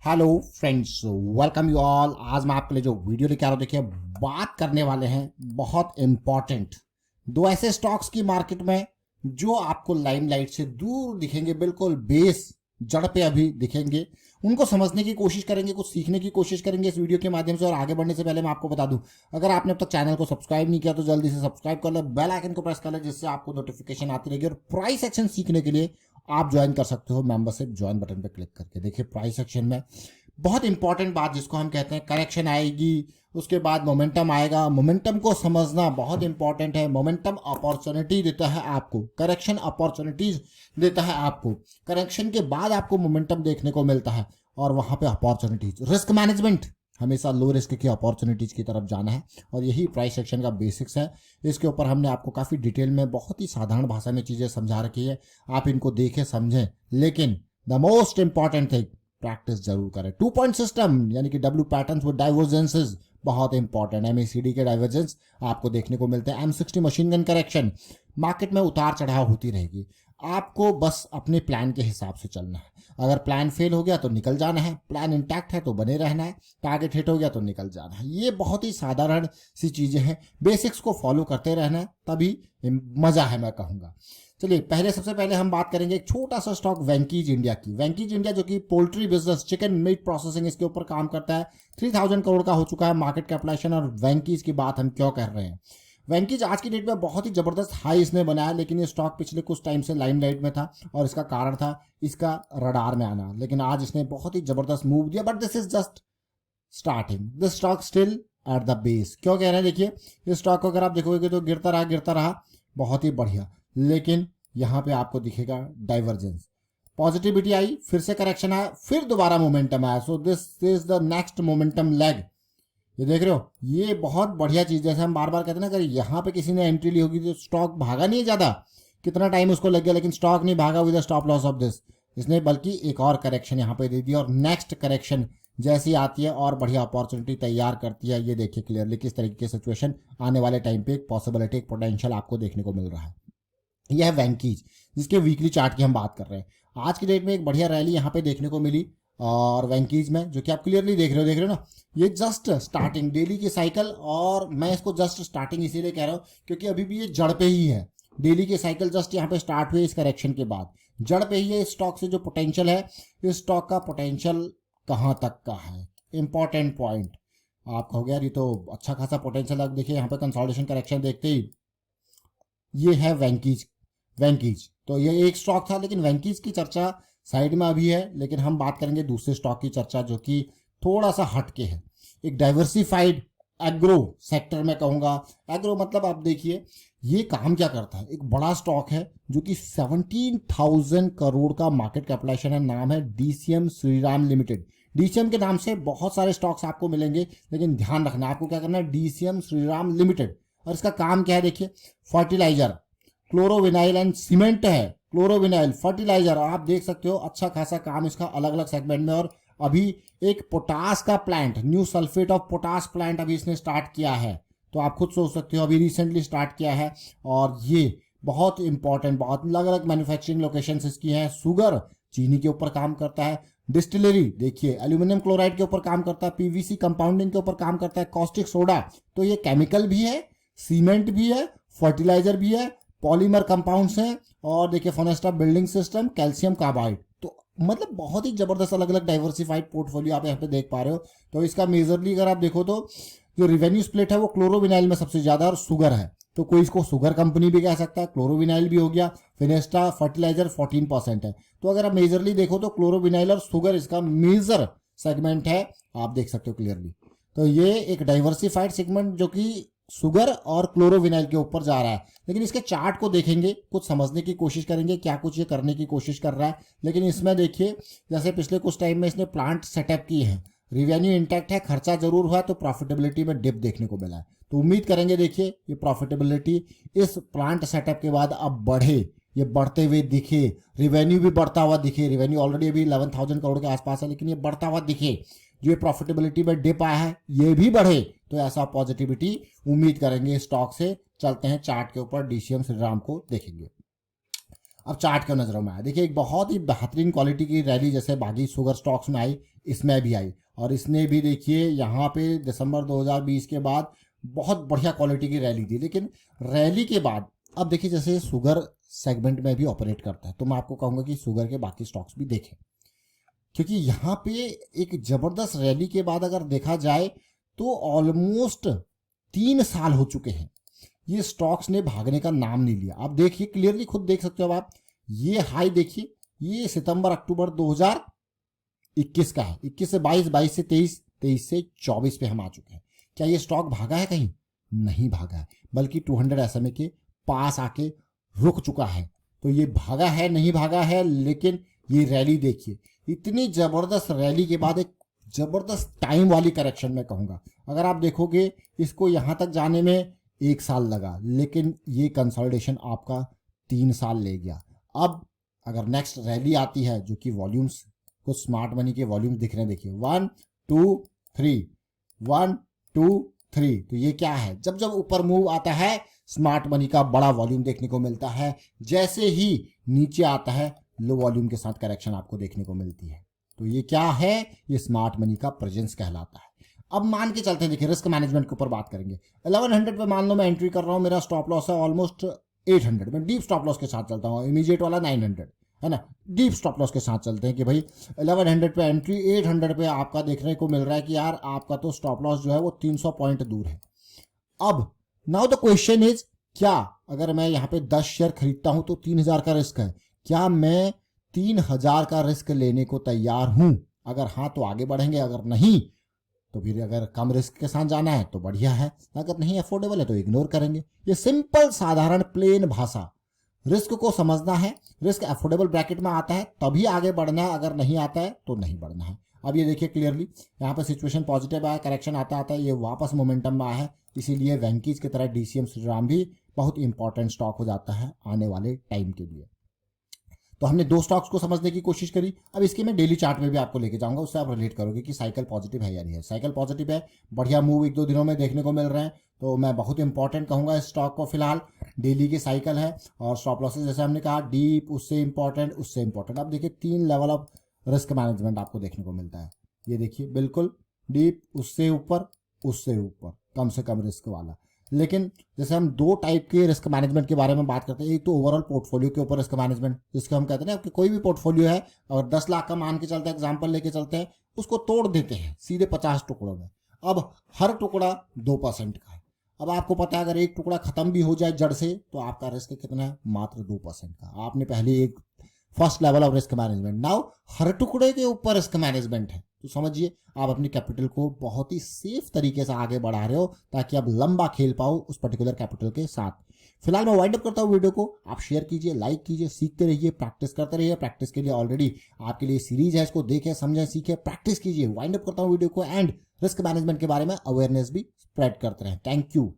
Hello friends, welcome you all. आज मैं आपके लिए जो वीडियो लेके आ रहा हूँ, देखिए बात करने वाले हैं बहुत इंपॉर्टेंट दो ऐसे स्टॉक्स की मार्केट में जो आपको लाइमलाइट से दूर दिखेंगे, बिल्कुल बेस जड़ पे अभी दिखेंगे। उनको समझने की कोशिश करेंगे, कुछ सीखने की कोशिश करेंगे इस वीडियो के माध्यम से। और आगे बढ़ने से पहले मैं आपको बता दूं, अगर आपने अब तक चैनल को सब्सक्राइब नहीं किया तो जल्दी से सब्सक्राइब कर ले, बेल आइकन को प्रेस कर ले, जिससे आपको नोटिफिकेशन आती रहेगी। और प्राइस एक्शन सीखने के लिए आप ज्वाइन कर सकते हो मेंबरशिप ज्वाइन बटन पर क्लिक करके। देखिए प्राइस एक्शन में बहुत इंपॉर्टेंट बात जिसको हम कहते हैं करेक्शन आएगी, उसके बाद मोमेंटम आएगा। मोमेंटम को समझना बहुत इंपॉर्टेंट है। मोमेंटम अपॉर्चुनिटी देता है आपको, करेक्शन अपॉर्चुनिटीज देता है आपको। करेक्शन के बाद आपको मोमेंटम देखने को मिलता है और वहां पे अपॉर्चुनिटीज। रिस्क मैनेजमेंट हमेशा लो रिस्क की अपॉर्चुनिटीज की तरफ जाना है और यही प्राइस सेक्शन का बेसिक्स है। इसके ऊपर हमने आपको काफी डिटेल में बहुत ही साधारण भाषा में चीजें समझा रखी है, आप इनको देखें समझें, लेकिन the most important thing practice जरूर करें। 2 पॉइंट सिस्टम यानी कि डब्ल्यू पैटर्न्स विद डाइवर्जेंसेस बहुत इंपॉर्टेंट। एमएसीडी के डाइवर्जेंस आपको देखने को मिलते हैं। M60 machine gun correction, market में उतार चढ़ाव होती रहेगी, आपको बस अपने प्लान के हिसाब से चलना है। अगर प्लान फेल हो गया तो निकल जाना है, प्लान इंटैक्ट है तो बने रहना है, टारगेट हिट हो गया तो निकल जाना है। ये बहुत ही साधारण सी चीजें हैं, बेसिक्स को फॉलो करते रहना है, तभी मजा है मैं कहूंगा। चलिए सबसे पहले हम बात करेंगे एक छोटा सा स्टॉक वेंकीज इंडिया की। वेंकीज इंडिया जो कि poultry business, chicken meat processing, इसके ऊपर काम करता है। 3000 करोड़ का हो चुका है मार्केट कैपिटलाइजेशन। और वेंकीज की बात हम क्यों कर रहे हैं, वेंकीज आज की डेट में बहुत ही जबरदस्त हाई इसने बनाया, लेकिन ये स्टॉक पिछले कुछ टाइम से लाइमलाइट में था और इसका कारण था इसका रडार में आना। लेकिन आज इसने बहुत ही जबरदस्त मूव दिया, but this is just starting. This stock still at the base. क्यों कह रहे हैं, देखिए इस स्टॉक को अगर आप देखोगे तो गिरता रहा बहुत ही बढ़िया, लेकिन यहां पे आपको दिखेगा डाइवर्जेंस। पॉजिटिविटी आई, फिर से करेक्शन आया, फिर दोबारा मोमेंटम आया। So this is the next momentum leg. ये देख रहे हो, ये बहुत बढ़िया चीज। जैसे हम बार बार कहते हैं ना, अगर यहाँ पे किसी ने एंट्री ली होगी तो स्टॉक भागा नहीं ज्यादा, कितना टाइम उसको लग गया, लेकिन स्टॉक नहीं भागा with stop loss of this. इसने बल्कि एक और करेक्शन यहाँ पे दे दी, और नेक्स्ट करेक्शन जैसी आती है और बढ़िया अपॉर्चुनिटी तैयार करती है। ये देखिए क्लियरली किस तरीके की सिचुएशन आने वाले टाइम पे एक पॉसिबिलिटी, एक पोटेंशियल आपको देखने को मिल रहा है। यह है वेंकीज, जिसके वीकली चार्ट की हम बात कर रहे हैं। आज की डेट में एक बढ़िया रैली यहाँ पे देखने को मिली और वेंकीज में, जो कि आप क्लियरली देख रहे हो ना, ये जस्ट स्टार्टिंग डेली की साइकिल। और मैं इसको जस्ट स्टार्टिंग इसीलिए कह रहा हूँ क्योंकि अभी भी ये जड़ पे ही है। डेली की साइकिल जस्ट यहाँ पे स्टार्ट हुई, इस करेक्शन के बाद जड़ पे ही है। इस स्टॉक से जो पोटेंशियल है, इस स्टॉक का पोटेंशियल कहाँ तक का है, इंपॉर्टेंट पॉइंट। आप कहोगे यार ये तो अच्छा खासा पोटेंशियल। अब देखिए यहाँ पे कंसोलिडेशन करेक्शन देखते ही ये है वेंकीज। तो ये एक स्टॉक था, लेकिन वेंकीज की चर्चा साइड में अभी है। लेकिन हम बात करेंगे दूसरे स्टॉक की चर्चा, जो कि थोड़ा सा हटके है। एक डाइवर्सिफाइड एग्रो सेक्टर में कहूंगा। एग्रो मतलब आप देखिए ये काम क्या करता है। एक बड़ा स्टॉक है जो कि 17,000 करोड़ का मार्केट कैपिटलाइजेशन है। नाम है डीसीएम श्रीराम लिमिटेड। डीसीएम के नाम से बहुत सारे स्टॉक्स आपको मिलेंगे, लेकिन ध्यान रखना आपको क्या करना है, डीसीएम श्रीराम लिमिटेड। और इसका काम क्या है, देखिए फर्टिलाइजर, क्लोरोविनाइल एंड सीमेंट है। क्लोरोविनाइल फर्टिलाइजर आप देख सकते हो, अच्छा खासा काम इसका अलग अलग सेगमेंट में। और अभी एक पोटास का plant, new sulphate of potash plant अभी इसने स्टार्ट किया है। तो आप खुद सोच सकते हो, अभी रिसेंटली स्टार्ट किया है। और ये बहुत इंपॉर्टेंट, बहुत अलग अलग मैन्युफैक्चरिंग लोकेशंस इसकी हैं। शुगर, चीनी के ऊपर काम करता है। डिस्टिलरी देखिए एल्यूमिनियम क्लोराइड के ऊपर काम करता है। पीवीसी कंपाउंडिंग के ऊपर काम करता है। कॉस्टिक सोडा, तो ये केमिकल भी है, सीमेंट भी है, फर्टिलाइजर भी है, पॉलीमर कंपाउंड्स हैं। और देखिए फोनेस्टा बिल्डिंग सिस्टम, कैल्शियम कार्बाइड। तो मतलब बहुत ही जबरदस्त अलग अलग डाइवर्सिफाइड पोर्टफोलियो आप यहाँ पे देख पा रहे हो। तो इसका मेजरली अगर आप देखो तो जो रिवेन्यू स्प्लिट है वो क्लोरोविनाइल में सबसे ज्यादा और शुगर है। तो कोई इसको शुगर कंपनी भी कह सकता है। क्लोरोविनाइल भी हो गया। फिनेस्टा फर्टिलाइजर 14% है। तो अगर आप मेजरली देखो तो क्लोरोविनाइल और शुगर इसका मेजर सेगमेंट है, आप देख सकते हो क्लियरली। तो ये एक डाइवर्सिफाइड सेगमेंट जो कि शुगर और क्लोरोविनाइल के ऊपर जा रहा है। लेकिन इसके चार्ट को देखेंगे, कुछ समझने की कोशिश करेंगे क्या कुछ ये करने की कोशिश कर रहा है। लेकिन इसमें देखिए जैसे पिछले कुछ टाइम में इसने प्लांट सेटअप किए हैं, रिवेन्यू इंटैक्ट है, खर्चा जरूर हुआ, तो प्रॉफिटेबिलिटी में डिप देखने को मिला है। तो उम्मीद करेंगे देखिए ये प्रॉफिटेबिलिटी इस प्लांट सेटअप के बाद अब बढ़े, ये बढ़ते हुए दिखे, रिवेन्यू भी बढ़ता हुआ दिखे। रिवेन्यू ऑलरेडी अभी 11,000 करोड़ के आसपास है, लेकिन ये बढ़ता हुआ दिखे। जो प्रॉफिटेबिलिटी में डिप आया है ये भी बढ़े, तो ऐसा पॉजिटिविटी उम्मीद करेंगे स्टॉक से। चलते हैं चार्ट के ऊपर, डीसीएम श्रीराम को देखेंगे। अब चार्ट क्यों नजरों में आया, देखिए एक बहुत ही बेहतरीन क्वालिटी की रैली जैसे बाकी शुगर स्टॉक्स में आई, इसमें भी आई, और इसने भी देखिए यहाँ पे दिसंबर 2020 के बाद बहुत बढ़िया क्वालिटी की रैली दी। लेकिन रैली के बाद अब देखिए जैसे शुगर सेगमेंट में भी ऑपरेट करता है, तो मैं आपको कहूँगा कि शुगर के बाकी स्टॉक्स भी देखें, क्योंकि यहाँ पे एक जबरदस्त रैली के बाद अगर देखा जाए तो ऑलमोस्ट 3 साल हो चुके हैं ये स्टॉक्स ने भागने का नाम नहीं लिया। आप देखिए क्लियरली, खुद देख सकते हो आप, ये हाई देखिए, ये सितंबर अक्टूबर 2021 का है, 21 से 22, 22 से 23, 23 से 24 पे हम आ चुके हैं। क्या ये स्टॉक भागा है? कहीं नहीं भागा है, बल्कि 200 SMA के पास आके रुक चुका है। तो ये भागा है नहीं भागा है, लेकिन ये रैली देखिए, इतनी जबरदस्त रैली के बाद एक जबरदस्त टाइम वाली करेक्शन में कहूंगा। अगर आप देखोगे इसको यहां तक जाने में 1 साल लगा, लेकिन ये कंसोलिडेशन आपका 3 साल ले गया। अब अगर नेक्स्ट रैली आती है, जो कि वॉल्यूम्स, कुछ स्मार्ट मनी के वॉल्यूम्स दिख रहे हैं, देखिए 1 2 3, 1 2 3, तो ये क्या है? जब जब ऊपर मूव आता है स्मार्ट मनी का बड़ा वॉल्यूम देखने को मिलता है, जैसे ही नीचे आता है लो वॉल्यूम के साथ करेक्शन आपको देखने को मिलती है। तो ये क्या है? ये स्मार्ट मनी का प्रेजेंस कहलाता है। अब मान के चलते हैं, देखिए रिस्क मैनेजमेंट के ऊपर बात करेंगे। 1100 पे मान लो मैं एंट्री कर रहा हूँ, मेरा स्टॉप लॉस है ऑलमोस्ट 800, मैं डीप स्टॉप लॉस के साथ चलता हूँ, इमीडिएट वाला 900 है ना, डीप स्टॉप लॉस के साथ चलते हैं कि भाई 1100 पे एंट्री, 800 पे आपका देखने को मिल रहा है कि यार आपका तो स्टॉप लॉस जो है वो 300 पॉइंट दूर है। अब नाउ द क्वेश्चन इज, क्या अगर मैं यहाँ पे 10 शेयर खरीदता हूं तो 3000 का रिस्क है, क्या मैं 3000 का रिस्क लेने को तैयार हूं? अगर हाँ तो आगे बढ़ेंगे, अगर नहीं तो फिर अगर कम रिस्क के साथ जाना है तो बढ़िया है, अगर नहीं अफोर्डेबल है तो इग्नोर करेंगे। ये सिंपल साधारण प्लेन भाषा, रिस्क को समझना है, रिस्क अफोर्डेबल ब्रैकेट में आता है तभी आगे बढ़ना है, अगर नहीं आता है तो नहीं बढ़ना है। अब ये देखिए क्लियरली यहाँ पे सिचुएशन पॉजिटिव आया, करेक्शन आता आता है, ये वापस मोमेंटम में आया है, इसीलिए वेंकीज की तरह डीसीएम श्रीराम भी बहुत इंपॉर्टेंट स्टॉक हो जाता है आने वाले टाइम के लिए। तो हमने 2 स्टॉक्स को समझने की कोशिश करी। अब इसके मैं डेली चार्ट में भी आपको लेके जाऊंगा, उससे आप रिलेट करोगे कि साइकिल पॉजिटिव है या नहीं है। साइकिल पॉजिटिव है, बढ़िया मूव 1-2 दिनों में देखने को मिल रहे हैं, तो मैं बहुत इंपॉर्टेंट कहूंगा इस स्टॉक को। फिलहाल डेली की साइकिल है, और स्टॉप लॉसेस जैसे हमने कहा डीप, उससे इंपॉर्टेंट, उससे इंपॉर्टेंट। अब देखिए 3 लेवल ऑफ रिस्क मैनेजमेंट आपको देखने को मिलता है। ये देखिए बिल्कुल डीप, उससे ऊपर, उससे ऊपर, कम से कम रिस्क वाला। लेकिन जैसे हम 2 टाइप के रिस्क मैनेजमेंट के बारे में बात करते हैं, एक तो ओवरऑल पोर्टफोलियो के ऊपर रिस्क मैनेजमेंट, जिसको हम कहते हैं ना कि कोई भी पोर्टफोलियो है और 10 लाख का मान के चलते हैं, एग्जांपल लेके चलते हैं, उसको तोड़ देते हैं सीधे 50 टुकड़ों में। अब हर टुकड़ा 2% का है। अब आपको पता है अगर एक टुकड़ा खत्म भी हो जाए जड़ से तो आपका रिस्क कितना है? मात्र 2% का। आपने पहले एक first level of risk management, now हर टुकड़े के ऊपर रिस्क मैनेजमेंट है। तो समझिए आप अपनी कैपिटल को बहुत ही सेफ तरीके से आगे बढ़ा रहे हो, ताकि आप लंबा खेल पाओ उस पर्टिकुलर कैपिटल के साथ। फिलहाल मैं वाइंड अप करता हूँ वीडियो को। आप शेयर कीजिए, लाइक कीजिए, सीखते रहिए, प्रैक्टिस करते रहिए। प्रैक्टिस के लिए ऑलरेडी आपके लिए सीरीज है, इसको देखें, समझें, सीखें, प्रैक्टिस कीजिए। वाइंड अप करता हूँ वीडियो को, एंड रिस्क मैनेजमेंट के बारे में अवेयरनेस भी स्प्रेड करते रहें। Thank you.